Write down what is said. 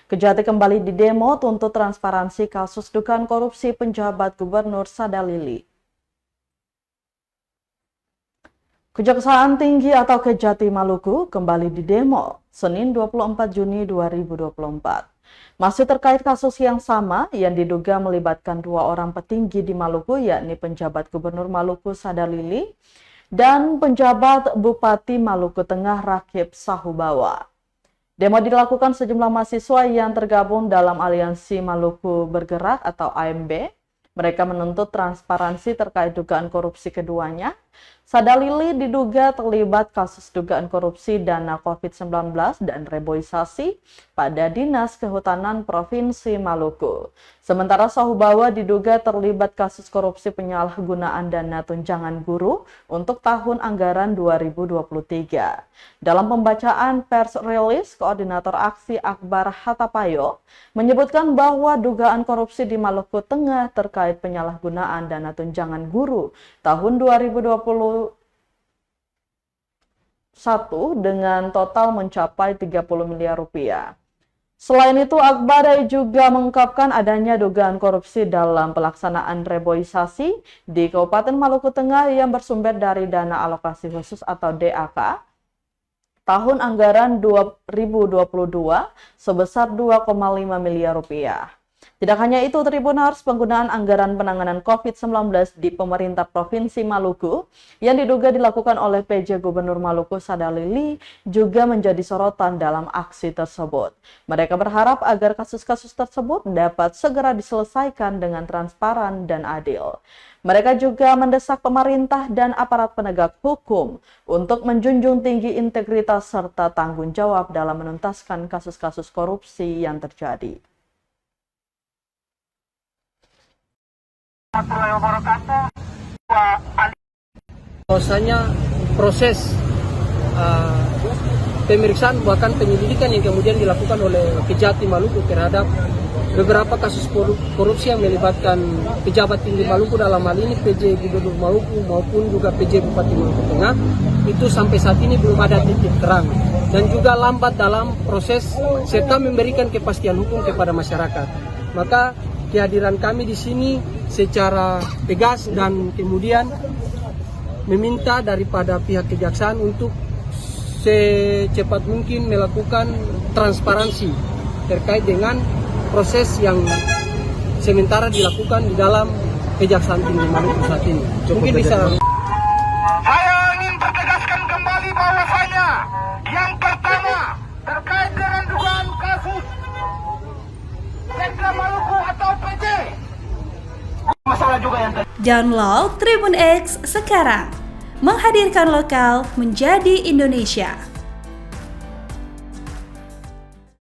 Kejati kembali didemo tuntut transparansi kasus dugaan korupsi penjabat Gubernur Sadalili. Kejaksaan Tinggi atau Kejati Maluku kembali didemo Senin 24 Juni 2024. Masih terkait kasus yang sama yang diduga melibatkan dua orang petinggi di Maluku, yakni penjabat Gubernur Maluku Sadalili dan penjabat Bupati Maluku Tengah Rakib Sahubawa. Demo dilakukan sejumlah mahasiswa yang tergabung dalam Aliansi Maluku Bergerak atau AMB. Mereka menuntut transparansi terkait dugaan korupsi keduanya. Sadalili diduga terlibat kasus dugaan korupsi dana COVID-19 dan reboisasi pada Dinas Kehutanan Provinsi Maluku. Sementara Sahubawa diduga terlibat kasus korupsi penyalahgunaan dana tunjangan guru untuk tahun anggaran 2023. Dalam pembacaan pers rilis, Koordinator Aksi Akbar Hatapayo menyebutkan bahwa dugaan korupsi di Maluku Tengah terkait penyalahgunaan dana tunjangan guru tahun 2021 dengan total mencapai 30 miliar rupiah. Selain itu, Akbar juga mengungkapkan adanya dugaan korupsi dalam pelaksanaan reboisasi di Kabupaten Maluku Tengah yang bersumber dari dana alokasi khusus atau DAK tahun anggaran 2022 sebesar 2,5 miliar rupiah. Tidak hanya itu, Tribuners, penggunaan anggaran penanganan COVID-19 di pemerintah Provinsi Maluku yang diduga dilakukan oleh PJ Gubernur Maluku Sadalili juga menjadi sorotan dalam aksi tersebut. Mereka berharap agar kasus-kasus tersebut dapat segera diselesaikan dengan transparan dan adil. Mereka juga mendesak pemerintah dan aparat penegak hukum untuk menjunjung tinggi integritas serta tanggung jawab dalam menuntaskan kasus-kasus korupsi yang terjadi. Bahwasanya proses pemeriksaan bahkan penyelidikan yang kemudian dilakukan oleh Kejati Maluku terhadap beberapa kasus korupsi yang melibatkan pejabat tinggi Maluku, dalam hal ini PJ Gubernur Maluku maupun juga PJ Bupati Maluku Tengah, itu sampai saat ini belum ada titik terang dan juga lambat dalam proses serta memberikan kepastian hukum kepada masyarakat. Maka kehadiran kami di sini secara tegas dan kemudian meminta daripada pihak kejaksaan untuk secepat mungkin melakukan transparansi terkait dengan proses yang sementara dilakukan di dalam Kejaksaan Tinggi Maluku saat ini. Mungkin bisa. Saya ingin tegaskan kembali bahwasanya yang pertama terkait dengan dugaan kasus Sekda Maluku atau PJ. Masalah juga yang Download Tribun X sekarang, menghadirkan lokal menjadi Indonesia.